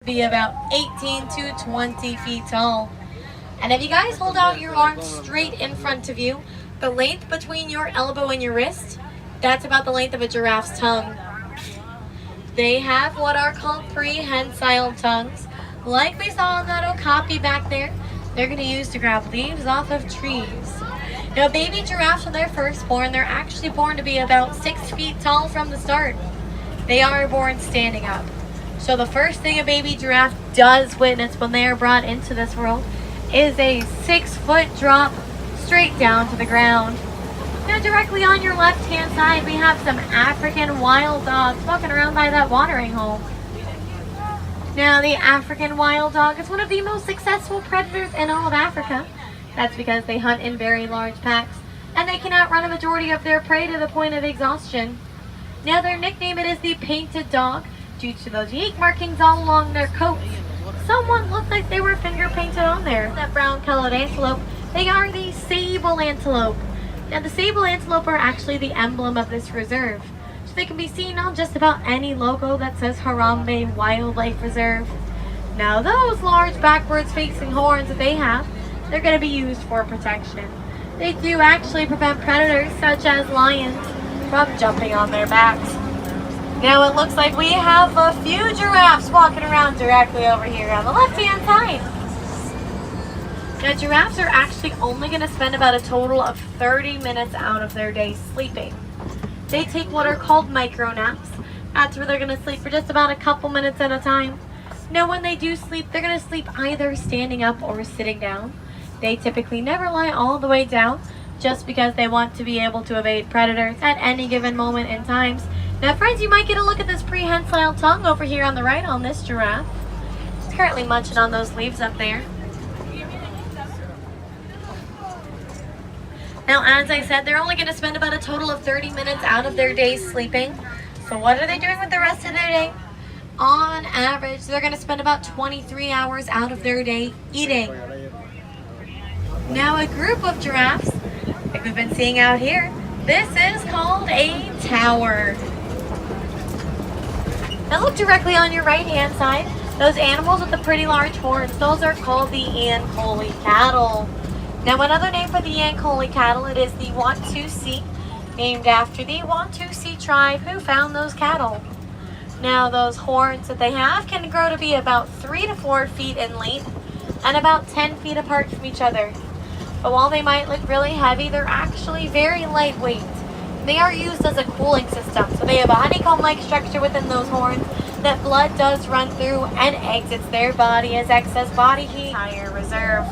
Be about 18 to 20 feet tall. And if you guys hold out your arms straight in front of you, the length between your elbow and your wrist, that's about the length of a giraffe's tongue. They have what are called prehensile tongues, like we saw in that okapi back there. They're going to use to grab leaves off of trees. Now, baby giraffes, when they're first born, they're actually born to be about 6 feet tall from the start. They are born standing up. So the first thing a baby giraffe does witness when they are brought into this world is a 6-foot drop straight down to the ground. Now, directly on your left-hand side, we have some African wild dogs walking around by that watering hole. Now, the African wild dog is one of the most successful predators in all of Africa. That's because they hunt in very large packs, and they can outrun a majority of their prey to the point of exhaustion. Now, their nickname it is the painted dog, due to those unique markings all along their coats. Somewhat looked like they were finger painted on there. That brown-colored antelope, they are the sable antelope. Now, the sable antelope are actually the emblem of this reserve. So they can be seen on just about any logo that says Harambe Wildlife Reserve. Now, those large backwards facing horns that they have, they're going to be used for protection. They do actually prevent predators such as lions from jumping on their backs. Now it looks like we have a few giraffes walking around directly over here on the left-hand side. Now, giraffes are actually only going to spend about a total of 30 minutes out of their day sleeping. They take what are called micro naps. That's where they're going to sleep for just about a couple minutes at a time. Now, when they do sleep, they're going to sleep either standing up or sitting down. They typically never lie all the way down, just because they want to be able to evade predators at any given moment in time. Now, friends, you might get a look at this prehensile tongue over here on the right on this giraffe. It's currently munching on those leaves up there. Now, as I said, they're only going to spend about a total of 30 minutes out of their day sleeping. So what are they doing with the rest of their day? On average, they're going to spend about 23 hours out of their day eating. Now, a group of giraffes, like we've been seeing out here, this is called a tower. Now look directly on your right-hand side. Those animals with the pretty large horns, those are called the Ankole cattle. Now, another name for the Ankole cattle, it is the Watusi, named after the Watusi tribe who found those cattle. Now, those horns that they have can grow to be about 3 to 4 feet in length and about 10 feet apart from each other. But while they might look really heavy, they're actually very lightweight. They are used as a cooling system, so they have a honeycomb-like structure within those horns that blood does run through and exits their body as excess body heat. Higher reserve.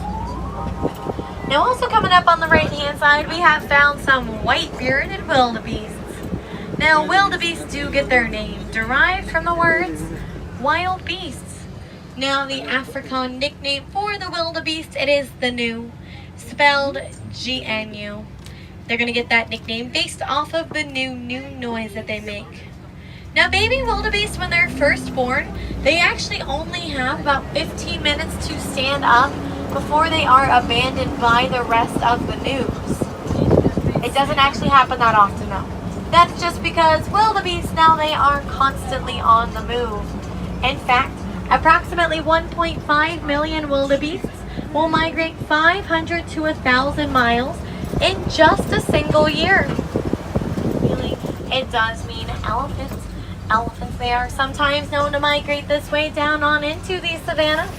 Now, also coming up on the right-hand side, we have found some white-bearded wildebeests. Now, wildebeests do get their name derived from the words wild beasts. Now, the Afrikaans nickname for the wildebeest, it is the gnu, spelled GNU. They're going to get that nickname based off of the new noise that they make. Now, baby wildebeests, when they're first born, they actually only have about 15 minutes to stand up before they are abandoned by the rest of the gnus. It doesn't actually happen that often, though. That's just because wildebeests now, they are constantly on the move. In fact, approximately 1.5 million wildebeests will migrate 500 to 1,000 miles in just a single year. Really, it does mean elephants. Elephants, they are sometimes known to migrate this way down on into the savannah.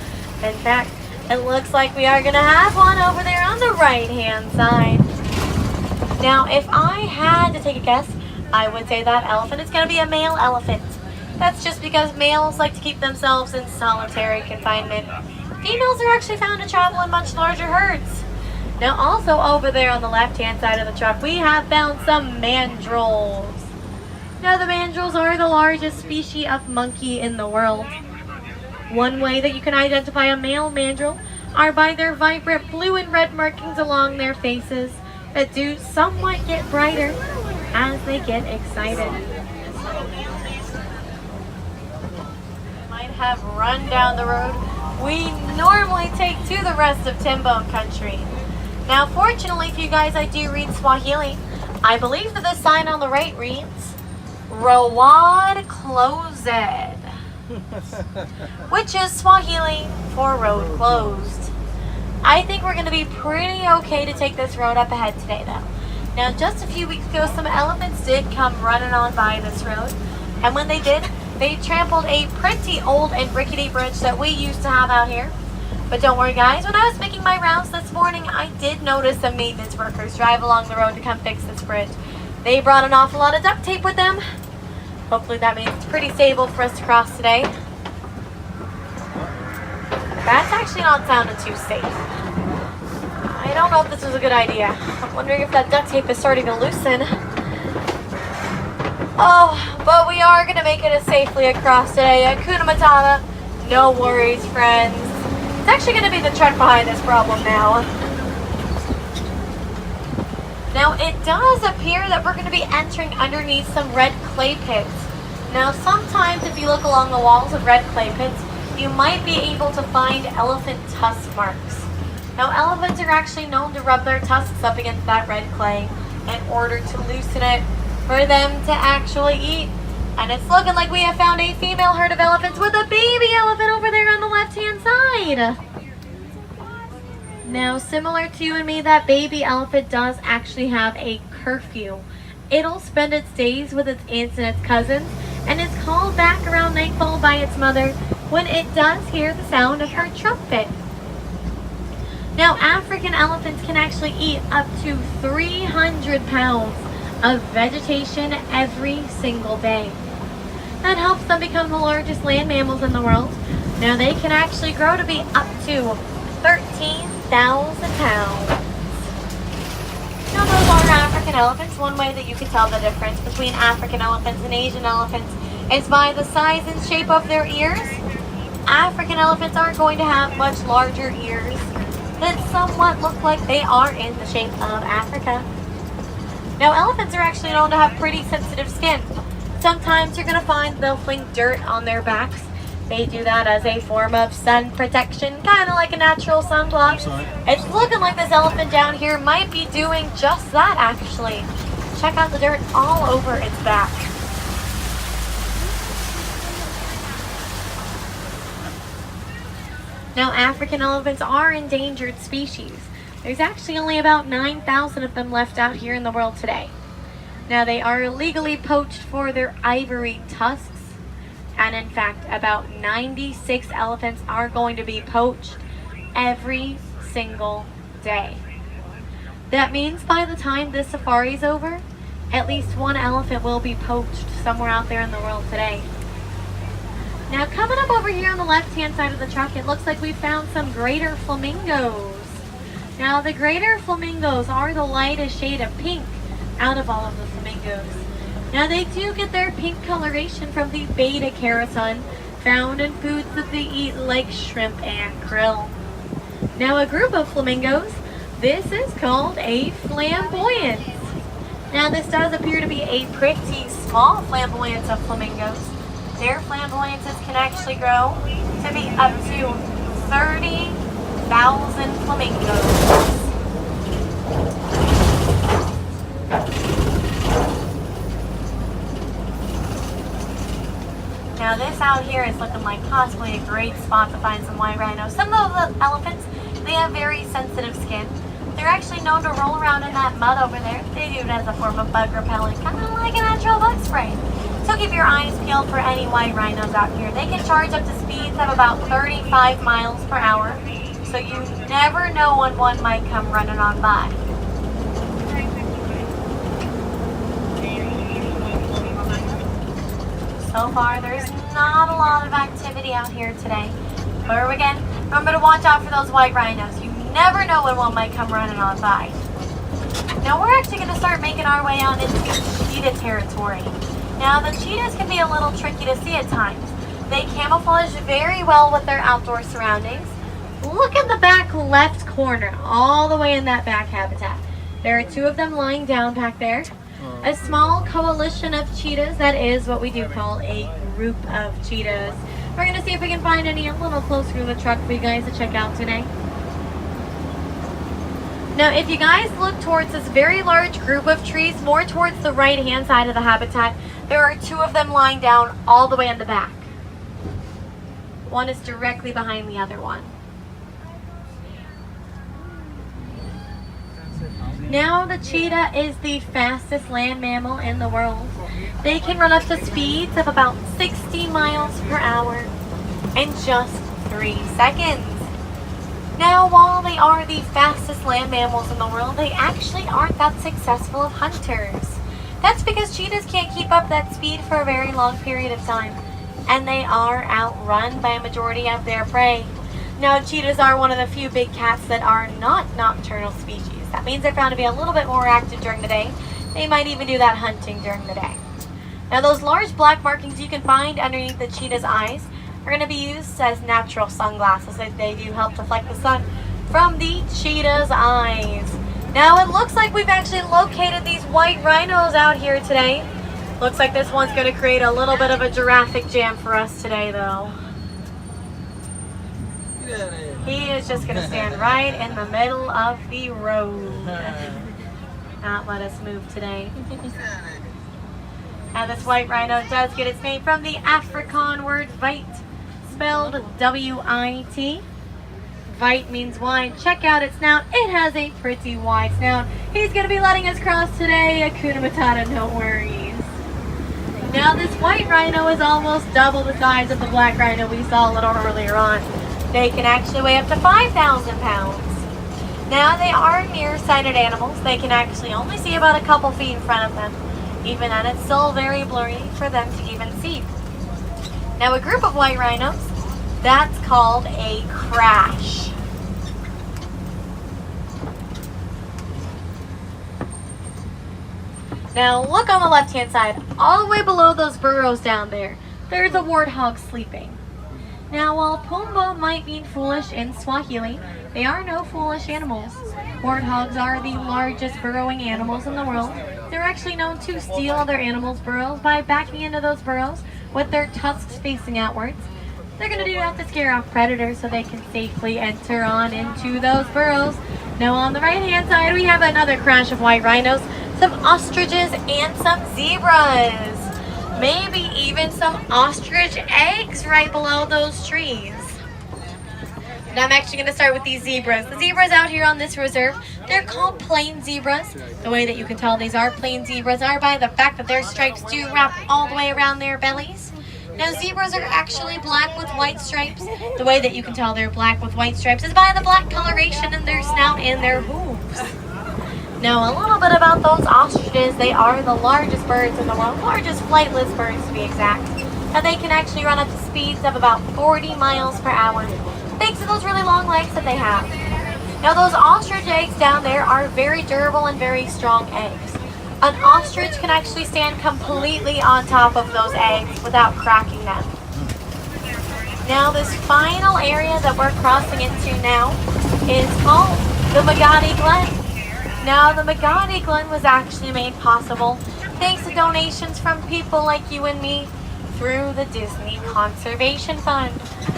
In fact, it looks like we are going to have one over there on the right-hand side. Now, if I had to take a guess, I would say that elephant is going to be a male elephant. That's just because males like to keep themselves in solitary confinement. Females are actually found to travel in much larger herds. Now, also over there on the left-hand side of the truck, we have found some mandrills. Now, the mandrills are the largest species of monkey in the world. One way that you can identify a male mandrill are by their vibrant blue and red markings along their faces that do somewhat get brighter as they get excited. Might have run down the road we normally take to the rest of Timbone country. Now, fortunately for you guys, I do read Swahili. I believe that the sign on the right reads, Road closed. which is Swahili for road closed. I think we're going to be pretty okay to take this road up ahead today though. Now just a few weeks ago some elephants did come running on by this road, and when they did, they trampled a pretty old and rickety bridge that we used to have out here. But don't worry guys, when I was making my rounds this morning, I did notice some maintenance workers drive along the road to come fix this bridge. They brought an awful lot of duct tape with them. Hopefully that means it's pretty stable for us to cross today. That's actually not sounding too safe. I don't know if this was a good idea. I'm wondering if that duct tape is starting to loosen. Oh, but we are going to make it safely across today. Hakuna Matata. No worries, friends. It's actually going to be the truck behind this problem now. Now, it does appear that we're going to be entering underneath some red clay pits. Now, sometimes if you look along the walls of red clay pits, you might be able to find elephant tusk marks. Now, elephants are actually known to rub their tusks up against that red clay in order to loosen it for them to actually eat. And it's looking like we have found a female herd of elephants with a baby elephant over there on the left-hand side. Now, similar to you and me, that baby elephant does actually have a curfew. It'll spend its days with its aunts and its cousins, and is called back around nightfall by its mother when it does hear the sound of her trumpet. Now, African elephants can actually eat up to 300 pounds of vegetation every single day. That helps them become the largest land mammals in the world. Now, they can actually grow to be up to 13,000 pounds. Now, those are African elephants. One way that you can tell the difference between African elephants and Asian elephants is by the size and shape of their ears. African elephants are going to have much larger ears that somewhat look like they are in the shape of Africa. Now, elephants are actually known to have pretty sensitive skin. Sometimes you're going to find they'll fling dirt on their backs. They do that as a form of sun protection, kind of like a natural sunblock. It's looking like this elephant down here might be doing just that, actually. Check out the dirt all over its back. Now, African elephants are endangered species. There's actually only about 9,000 of them left out here in the world today. Now, they are illegally poached for their ivory tusks. And in fact, about 96 elephants are going to be poached every single day. That means by the time this safari is over, at least one elephant will be poached somewhere out there in the world today. Now, coming up over here on the left-hand side of the truck, it looks like we found some greater flamingos. Now, the greater flamingos are the lightest shade of pink out of all of the flamingos. Now, they do get their pink coloration from the beta-carotene found in foods that they eat like shrimp and krill. Now, a group of flamingos, this is called a flamboyance. Now, this does appear to be a pretty small flamboyance of flamingos. Their flamboyances can actually grow to be up to 30,000 flamingos. Now, this out here is looking like possibly a great spot to find some white rhinos. Some of the elephants, they have very sensitive skin. They're actually known to roll around in that mud over there. They do it as a form of bug repellent, kind of like a natural bug spray. So keep your eyes peeled for any white rhinos out here. They can charge up to speeds of about 35 miles per hour. So you never know when one might come running on by. So far, there's not a lot of activity out here today. But again, remember to watch out for those white rhinos. You never know when one might come running on by. Now, we're actually going to start making our way out into cheetah territory. Now, the cheetahs can be a little tricky to see at times. They camouflage very well with their outdoor surroundings. Look at the back left corner, all the way in that back habitat. There are two of them lying down back there. A small coalition of cheetahs, that is what we do call a group of cheetahs. We're going to see if we can find any a little closer to the truck for you guys to check out today. Now, if you guys look towards this very large group of trees, more towards the right-hand side of the habitat, there are two of them lying down all the way in the back. One is directly behind the other one. Now the cheetah is the fastest land mammal in the world. They can run up to speeds of about 60 miles per hour in just 3 seconds. Now, while they are the fastest land mammals in the world, they actually aren't that successful of hunters. That's because cheetahs can't keep up that speed for a very long period of time, and they are outrun by a majority of their prey. Now, cheetahs are one of the few big cats that are not nocturnal species. That means they're found to be a little bit more active during the day. They might even do that hunting during the day. Now, those large black markings you can find underneath the cheetah's eyes are going to be used as natural sunglasses. They do help deflect the sun from the cheetah's eyes. Now, it looks like we've actually located these white rhinos out here today. Looks like this one's going to create a little bit of a giraffic jam for us today, though. He is just going to stand right in the middle of the road. Not let us move today. Now this white rhino does get its name from the Afrikaans word "wit," spelled W-I-T. Wit means wide. Check out its snout. It has a pretty wide snout. He's going to be letting us cross today. Hakuna Matata, no worries. Now this white rhino is almost double the size of the black rhino we saw a little earlier on. They can actually weigh up to 5,000 pounds. Now they are nearsighted animals. They can actually only see about a couple feet in front of them. Even then, it's still very blurry for them to even see. Now a group of white rhinos, that's called a crash. Now look on the left-hand side, all the way below those burrows down there. There's a warthog sleeping. Now while Pumbaa might mean foolish in Swahili, they are no foolish animals. Warthogs are the largest burrowing animals in the world. They're actually known to steal other animals' burrows by backing into those burrows with their tusks facing outwards. They're going to do that to scare off predators so they can safely enter on into those burrows. Now on the right-hand side, we have another crash of white rhinos, some ostriches, and some zebras. Maybe even some ostrich eggs right below those trees. And I'm actually going to start with these zebras. The zebras out here on this reserve, they're called plain zebras. The way that you can tell these are plain zebras are by the fact that their stripes do wrap all the way around their bellies. Now zebras are actually black with white stripes. The way that you can tell they're black with white stripes is by the black coloration in their snout and their hooves. Now a little bit about those ostriches. They are the largest birds in the world, largest flightless birds to be exact. And they can actually run up to speeds of about 40 miles per hour. Thanks to those really long legs that they have. Now those ostrich eggs down there are very durable and very strong eggs. An ostrich can actually stand completely on top of those eggs without cracking them. Now this final area that we're crossing into now is called the Magadi Glen. Now the Magadi Glen was actually made possible thanks to donations from people like you and me through the Disney Conservation Fund.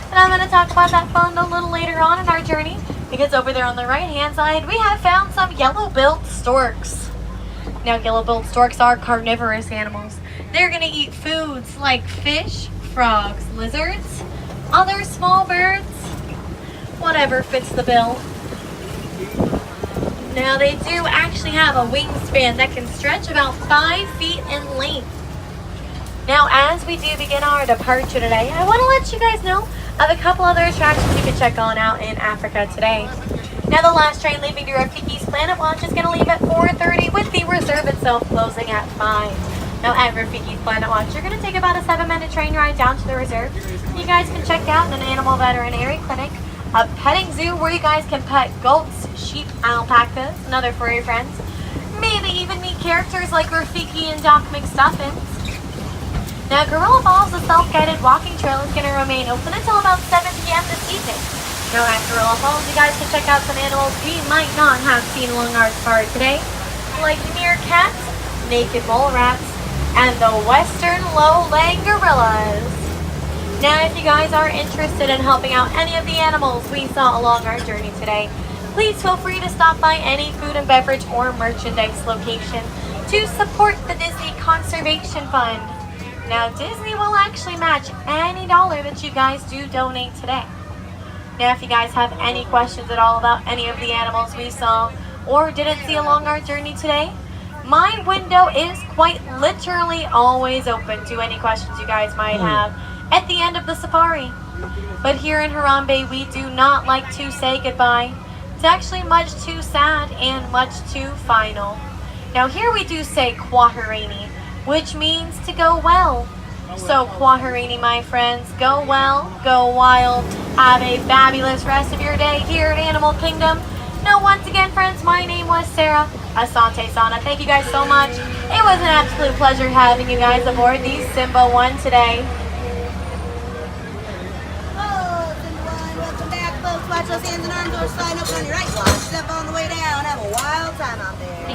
And I'm going to talk about that fund a little later on in our journey, because over there on the right-hand side, we have found some yellow-billed storks. Now, yellow-billed storks are carnivorous animals. They're going to eat foods like fish, frogs, lizards, other small birds, whatever fits the bill. Now, they do actually have a wingspan that can stretch about 5 feet in length. Now, as we do begin our departure today, I want to let you guys know of a couple other attractions you can check on out in Africa today. Now, the last train leaving to Rafiki's Planet Watch is going to leave at 4:30 with the reserve itself closing at 5. Now, at Rafiki's Planet Watch, you're going to take about a 7-minute train ride down to the reserve. You guys can check out an animal veterinary clinic, a petting zoo where you guys can pet goats, sheep, alpacas, and other furry friends. Maybe even meet characters like Rafiki and Doc McStuffins. Now, Gorilla Falls, the self-guided walking trail, is going to remain open until about 7 p.m. this evening. Now, at Gorilla Falls, you guys can check out some animals we might not have seen along our safari today, like meerkats, naked mole rats, and the western low-leg gorillas. Now, if you guys are interested in helping out any of the animals we saw along our journey today, please feel free to stop by any food and beverage or merchandise location to support the Disney Conservation Fund. Now, Disney will actually match any dollar that you guys do donate today. Now, if you guys have any questions at all about any of the animals we saw or didn't see along our journey today, my window is quite literally always open to any questions you guys might have at the end of the safari. But here in Harambe, we do not like to say goodbye. It's actually much too sad and much too final. Now here we do say Kwaherini, which means to go well. So Kwaherini, my friends, go well, go wild, have a fabulous rest of your day here at Animal Kingdom. Now once again, friends, my name was Sarah. Asante Sana. Thank you guys so much. It was an absolute pleasure having you guys aboard the Simba 1 today. Welcome back, folks. Watch those hands and arms or slide up on your right. Watch step on the way down. Have a wild time out there.